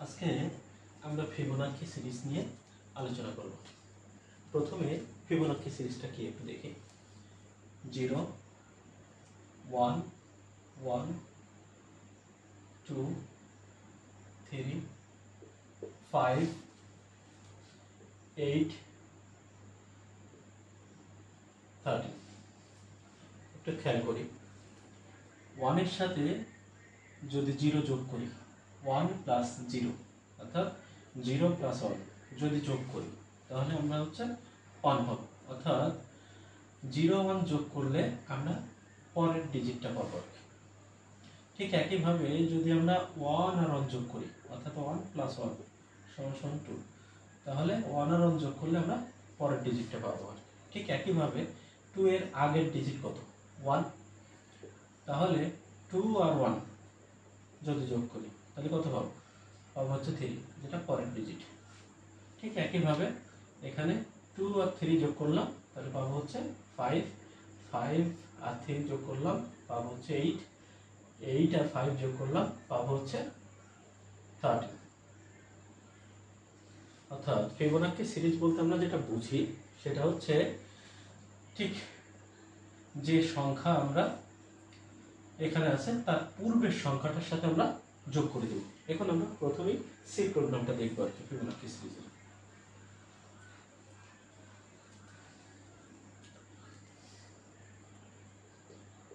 আজকে আমরা Fibonacci series নিয়ে আলোচনা করব। প্রথমে ফিবোনাকি সিরিজটা কি একটু দেখি। 0 1 1 2 3 5 8 13। একটু খেয়াল করি, 1 এর সাথে যদি 0 যোগ করি, 1 প্লাস 0 অর্থাৎ 0 প্লাস 1 যদি যোগ করি তাহলে আমরা হচ্ছে 1 পাবো। অর্থাৎ 0 1 যোগ করলে আমরা পরের ডিজিটটা পাবো। ঠিক একইভাবে যদি আমরা 1 আর 1 যোগ করি অর্থাৎ 1 প্লাস 1 সমান 2, তাহলে 1 আর 1 যোগ করলে আমরা পরের ডিজিটটা পাবো। ঠিক একইভাবে 2 এর আগের ডিজিট কত? 1। তাহলে 2 আর 1 যদি যোগ করি তাহলে কত পাবো? পাবো হচ্ছে 3, যেটা পরের ডিজিট। ঠিক একইভাবে এখানে 2 আর 3 যোগ করলাম তাহলে পাবো হচ্ছে 5, 5 আর 3 যোগ করলাম পাবো হচ্ছে 8, 8 আর 5 যোগ করলাম পাবো হচ্ছে 13। অর্থাৎ ফিবোনাকি সিরিজ বলতে আমরা যেটা বুঝি সেটা হচ্ছে ঠিক যে সংখ্যা আমরা এখানে আছে তার পূর্বের সংখ্যাটার সাথে আমরা যোগ করে দেব। এখন আমরা প্রথমেই সি প্রোগ্রামটা দেখব আর কি ফিবোনাকি সিরিজের।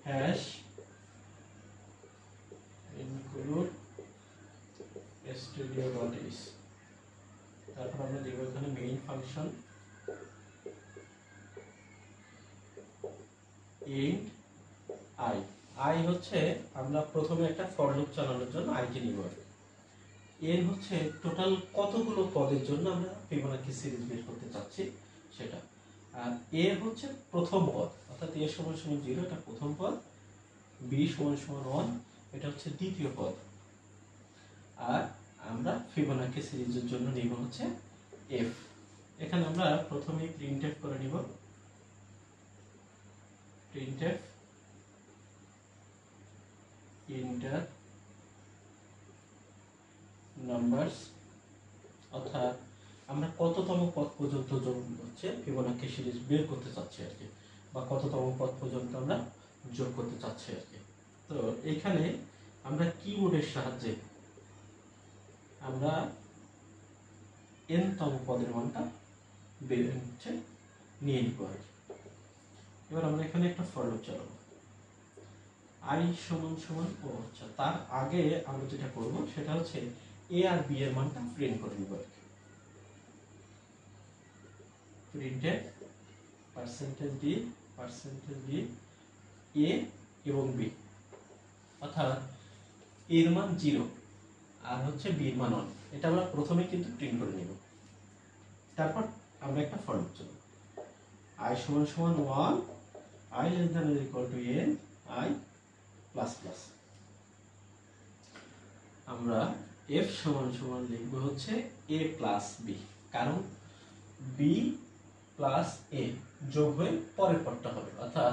হ্যাশ include studio.h, তারপর আমরা দেখব এখানে main function int i। i হচ্ছে আমরা প্রথমে একটা ফর লুপ চালানোর জন্য i কে নিব। n হচ্ছে টোটাল কতগুলো পদের জন্য আমরা ফিবোনাকি সিরিজ বের করতে চাচ্ছি সেটা। আর a হচ্ছে প্রথম পদ, অর্থাৎ a সমান 0 এটা প্রথম পদ, b সমান 1 এটা হচ্ছে দ্বিতীয় পদ। আর আমরা ফিবোনাকি সিরিজের জন্য নিব হচ্ছে f। এখানে আমরা প্রথমে প্রিন্টএফ করে নিব। প্রিন্টএফ ইন্টার নাম্বারস, অর্থাৎ আমরা কততম পদ পর্যন্ত যোগ হচ্ছে ফিবোনাকি সিরিজ বের করতে চাচ্ছি আর কি, বা কততম পদ পর্যন্ত আমরা যোগ করতে চাচ্ছি আর কি। তো এখানে আমরা কিবোর্ডের সাহায্যে আমরা n-তম পদের মানটা বের হচ্ছে নিয়ে নিব আর কি। এবার আমরা এখানে একটা ফর লুপ চালাবো। i সমান আচ্ছা, তার আগে আমরা যেটা করব সেটা হচ্ছে a আর b এর মানটা প্রিন্ট করে নিব আর কি। প্রিন্টএফ %d a এবং b, অর্থাৎ এর মান 0 আর হচ্ছে b এর মান 1, এটা আমরা প্রথমে কিন্তু প্রিন্ট করে নিব। তারপর আমরা একটা ফর লুপ চালাবো। i সমান 1, i less than or equal to n, i plus plus. আমরা f সমান লিখব হচ্ছে a প্লাস b, কারণ b প্লাস a যোগ হয়ে পরের পদটা হবে, অর্থাৎ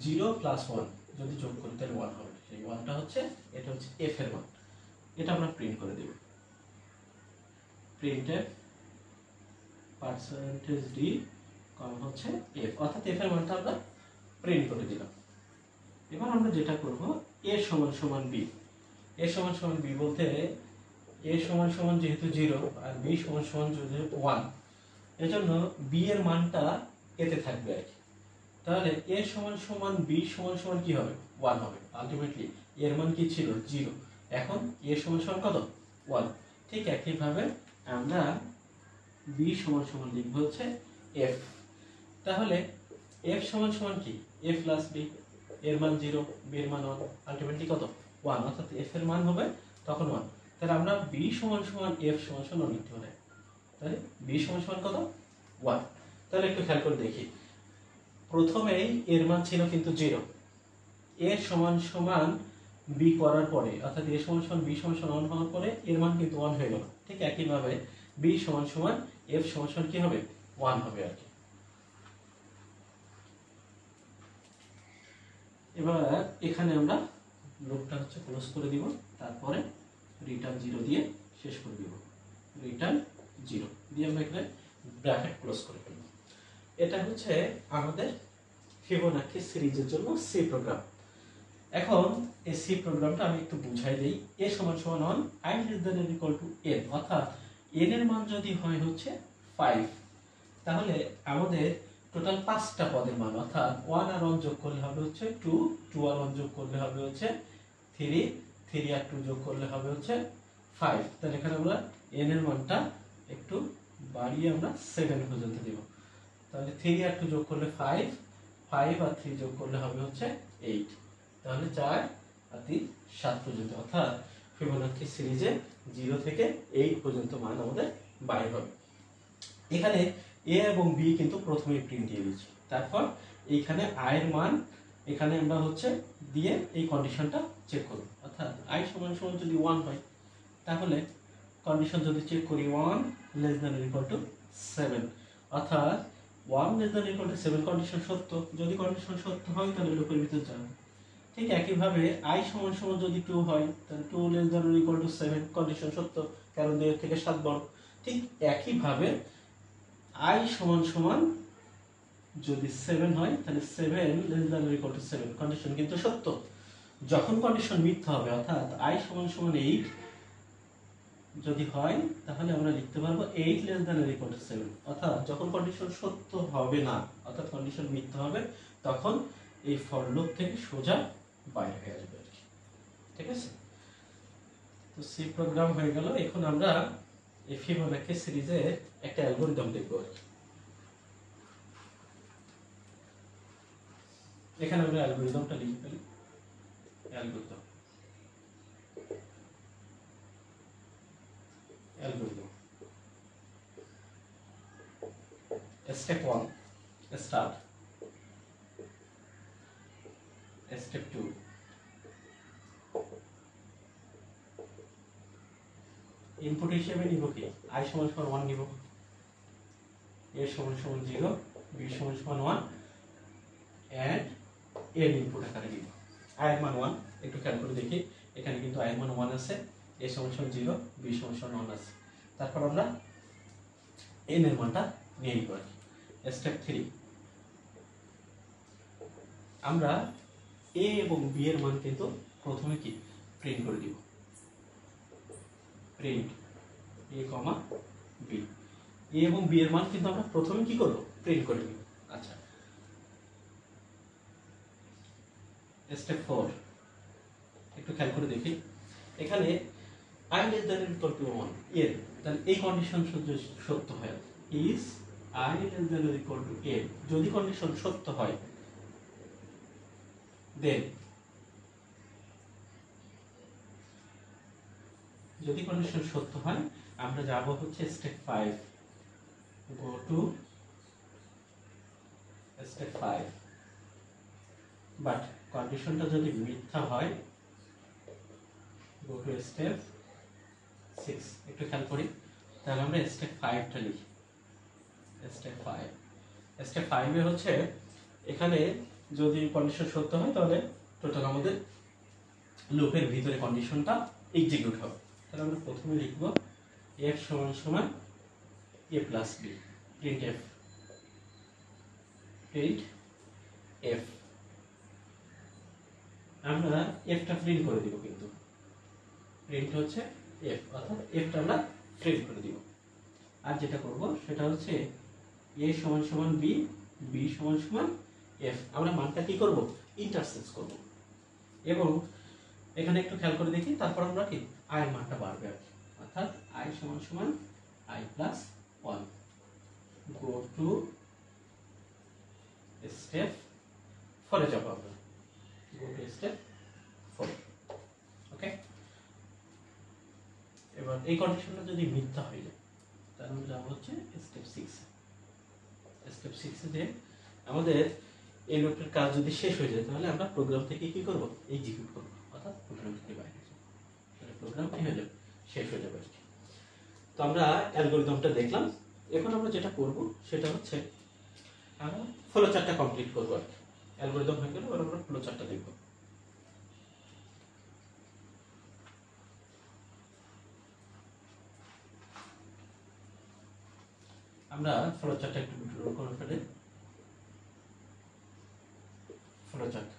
0 প্লাস 1 যদি যোগ করি তাহলে 1 হবে। সেই 1টা হচ্ছে এটা হচ্ছে f এর মান, এটা আমরা প্রিন্ট করে দেব। প্রিন্টএফ %d হচ্ছে f, অর্থাৎ f এর মানটা আমরা প্রিন্ট করে দিলাম। এবার আমরা যেটা করব a সমান b। a সমান b বলতে a সমান যেহেতু 0 আর b সমান যেহেতু 1, এজন্য b এর মানটা এতে থাকবে আর কি। তাহলে a সমান b সমান কি হবে? 1 হবে। আলটিমেটলি এর মান কি ছিল? 0। এখন a সমান কত? 1। ঠিক একই ভাবে আমরা b সমান লিখব হচ্ছে f। তাহলে f সমান কি? a প্লাস b, এর মান 0, b এর মান 1, আলটিমেটলি কত? 1, অর্থাৎ f এর মান হবে তখন 1। তাহলে আমরা b সমান f সমান লিখতে পারি। তাহলে b সমান কত? 1। তাহলে একটু খেয়াল করে দেখি, প্রথমেই এর মান ছিল কিন্তু 0, a সমান b করার পরে অর্থাৎ a সমান b সমান 1 হওয়ার পরে এর মান কিন্তু 1 হয়ে গেল। ঠিক একই ভাবে b সমান f সমান কি হবে? 1 হবে আর কি। এবার এখানে আমরা লুপটা হচ্ছে ক্লোজ করে দিব, তারপরে রিটার্ন 0 দিয়ে শেষ করে দিব, রিটার্ন 0 দিয়ে আমরা এখানে ব্র্যাকেট ক্লোজ করে ফেলব। এটা হচ্ছে আমাদের ফিবোনাকি সিরিজের জন্য সি প্রোগ্রাম। এখন এই সি প্রোগ্রামটা আমি একটু বুঝাই দেই। a সমান সমান 1 i less than or equal to n, অর্থাৎ n এর মান যদি হয় হচ্ছে 5, তাহলে আমাদের টোটাল 5টা পদের মান, অর্থাৎ 1 আর 1 যোগ করলে হবে হচ্ছে 2, 2 আর 1 যোগ করলে হবে হচ্ছে 3, 3 আর 2 যোগ করলে হবে হচ্ছে 5। তাহলে এখানে আমরা n এর মানটা একটু বাড়িয়ে আমরা 7 পর্যন্ত দেব। তাহলে 3 আর 2 যোগ করলে 5, 5 আর 3 যোগ করলে হবে হচ্ছে 8। তাহলে 4 আর 3 7 পর্যন্ত, অর্থাৎ ফিবোনাকি সিরিজে 0 থেকে 8 পর্যন্ত মান আমাদের বাইর হবে। এখানে a এবং b কিন্তু প্রথমেই প্রিন্ট দিয়ে দিচ্ছি, তারপর এইখানে i এর মান এখানে আমরা হচ্ছে দিয়ে এই কন্ডিশনটা চেক করব। অর্থাৎ i সমান সমান যদি 1 হয়, তাহলে কন্ডিশন যদি চেক করি 1 less than or equal to 7, অর্থাৎ 1 less than or equal to 7 condition সত্য। যদি কন্ডিশন সত্য হয় তাহলে লুপের ভিতর যাবে। ঠিক একইভাবে i সমান সমান যদি 2 হয়, তাহলে 2 less than or equal to 7 condition সত্য, কারণ 2 এর থেকে 7 বড়। ঠিক একইভাবে i সমান সমান যদি 7 হয়, তাহলে 7 less than or equal to 7 condition কিন্তু সত্য। যখন কন্ডিশন মিথ্যা হবে, অর্থাৎ i সমান সমান 8 যদি হয়, তাহলে আমরা লিখতে পারবো 8 less than or equal to 7, অর্থাৎ যখন কন্ডিশন সত্য হবে না, অর্থাৎ কন্ডিশন মিথ্যা হবে, তখন এই ফর লুপ থেকে সোজা বাইরে হয়ে আসবে আর কি। ঠিক আছে, তো সি প্রোগ্রাম হয়ে গেল। এখন আমরা এই ফিবোনাকি সিরিজের একটা অ্যালগরিদম দেখব আর কি। এখানে আমরা অ্যালগরিদমটা লিখে ফেলি। Algorithm step 1 start, step 2 input হিসেবে নিব কি, i সমান সমান 1 নিব, a সমান সমান 0, b সমান সমান 1 এন্ড n ইনপুট আকারে নিব। i এর মান 1, একটু খেয়াল করে দেখি, এখানে কিন্তু i এর মান 1 আছে, a সমান সমান 0, b সমান সমান 1 আছে। তারপর আমরা n এর মানটা নিয়ে নিব। স্টেপ 3 আমরা a এবং b এর মান কিন্তু প্রথমে কি প্রিন্ট করে দিব, প্রিন্ট a, b। a এবং b এর মান কিন্তু আমরা প্রথমে কি করব, প্রিন্ট করে দিব। আচ্ছা, স্টেপ 4 একটু খেয়াল করে দেখি, এখানে i less than or equal to 1 এর, তাহলে এই কন্ডিশন সত্য হয়, is i less than or equal to n, যদি কন্ডিশন সত্য হয় দেন, যদি কন্ডিশন সত্য হয় আমরা যাব হচ্ছে step 5, go to step 5। But কন্ডিশনটা যদি মিথ্যা হয়, গো টু স্টেপ 6। একটু খেয়াল করি, তাহলে আমরা স্টেপ 5টা লিখি। স্টেপ 5, স্টেপ 5 এ হচ্ছে এখানে যদি কন্ডিশন সত্য হয়, তাহলে টোটাল আমাদের লুপের ভিতরে কন্ডিশনটা এক্সিকিউট হবে। তাহলে আমরা প্রথমে লিখব f সমান সমান a plus b, print f, print f। আমরা fটা প্রিন্ট করে দিব, কিন্তু প্রিন্ট হচ্ছে f, অর্থাৎ fটা আমরা প্রিন্ট করে দিব। আর যেটা করব সেটা হচ্ছে a সমান সমান b, b সমান সমান f। আমরা মানটা কি করব, ইন্টারচেঞ্জ করব। এবং এখানে একটু খেয়াল করে দেখি, তারপর আমরা কি i এর মানটা বাড়বে আর কি, অর্থাৎ i সমান সমান i plus 1, go to step 4 এ যাব আমরা, গো টু স্টেপ 4। ওকে, এবার এই কন্ডিশনটা যদি মিথ্যা হয়ে যায়, তাহলে আমরা যাব হচ্ছে স্টেপ 6। স্টেপ 6 এ যে আমাদের এই লুপের কাজ যদি শেষ হয়ে যায়, তাহলে আমরা প্রোগ্রাম থেকে কি করব, এক্সিকিউট করব, অর্থাৎ প্রোগ্রাম থেকে বাইরে যাব, তাহলে প্রোগ্রাম কি হয়ে যাবে, শেষ হয়ে যাবে। তো আমরা অ্যালগরিদমটা দেখলাম। এখন আমরা যেটা করব সেটা হচ্ছে আমরা ফ্লো চার্টটা কমপ্লিট করব আর কি। অ্যালগরিদম হয়ে গেল, এবার আমরা ফ্লো চার্টটা দেখব। আমরা ফ্লোচার্টটা একটু ড্র করে ফেলি। ফ্লোচার্ট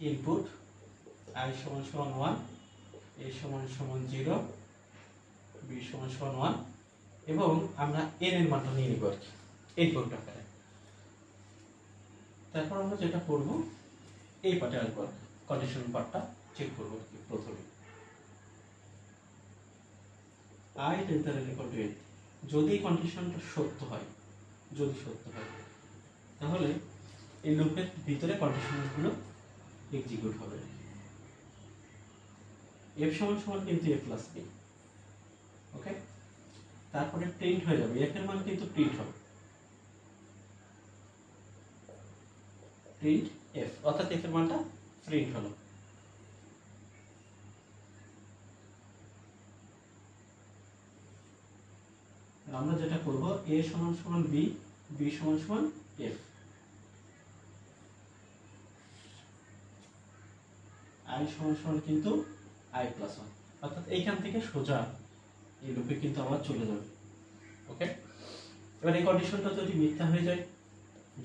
ইনপুট i সমান সমান 1, a সমান সমান 0, b সমান সমান 1 এবং আমরা n এর মানটা নিয়ে নিব আর কি ইনপুট আকারে। তারপর আমরা যেটা করব এই পার্টে আসবো, কন্ডিশন পার্টটা চেক করব আর কি। প্রথমে i delta n equal to 8, যদি কন্ডিশনটা সত্য হয়, যদি সত্য হয় তাহলে এই লুপের ভিতরে কন্ডিশনগুলো এক্সিকিউট হবে। f সমান সমান কিন্তু a প্লাস b, ওকে। তারপরে প্রিন্ট হয়ে যাবে, f এর মান কিন্তু প্রিন্ট হবে, প্রিন্ট f, অর্থাৎ f এর মানটা প্রিন্ট হলো। আমরা যেটা করব a সমান সমান b, b সমান সমান f, i সমান সমান কিন্তু i প্লাস 1, অর্থাৎ এইখান থেকে সোজা এই লুপে কিন্তু আবার চলে যাবে, ওকে। এবার এই কন্ডিশনটা যদি মিথ্যা হয়ে যায়,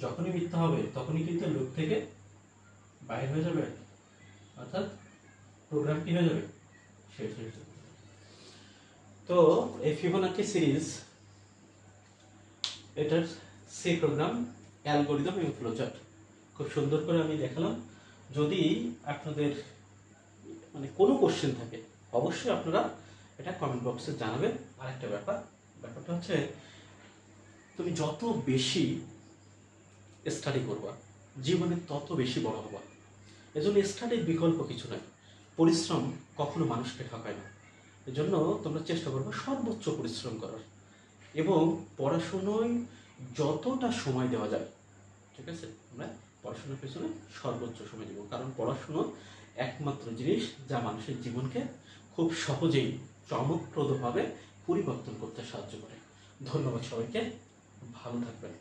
যখনই মিথ্যা হবে তখনই কিন্তু লুপ থেকে বাইরে হয়ে যাবে, অর্থাৎ প্রোগ্রাম কি হয়ে যাবে, শেষ হয়ে যাবে। তো এই ফিবোনাচি সিরিজ, এটার সি প্রোগ্রাম, অ্যালগরিদম এবং ফ্লোচার্ট খুব সুন্দর করে আমি দেখালাম। যদি আপনাদের মানে কোনো কোশ্চেন থাকে অবশ্যই আপনারা এটা কমেন্ট বক্সে জানাবেন। আরেকটা ব্যাপারটা হচ্ছে তুমি যত বেশি স্টাডি করবা জীবনে তত বেশি বড় হবা। এজন্য স্টাডির বিকল্প কিছু নাই, পরিশ্রম কখনো মানুষকে ঠকায় না। এজন্য তোমরা চেষ্টা করবে সর্বোচ্চ পরিশ্রম করার এবং পড়াশোনায় যতটা সময় দেওয়া যায়, ঠিক আছে, আমরা পড়াশোনার পেছনে সর্বোচ্চ সময় দেব। কারণ পড়াশোনা একমাত্র জিনিস যা মানুষের জীবনকে খুব সহজেই চমকপ্রদভাবে পরিবর্তন করতে সাহায্য করে। ধন্যবাদ সবাইকে, ভালো থাকবেন।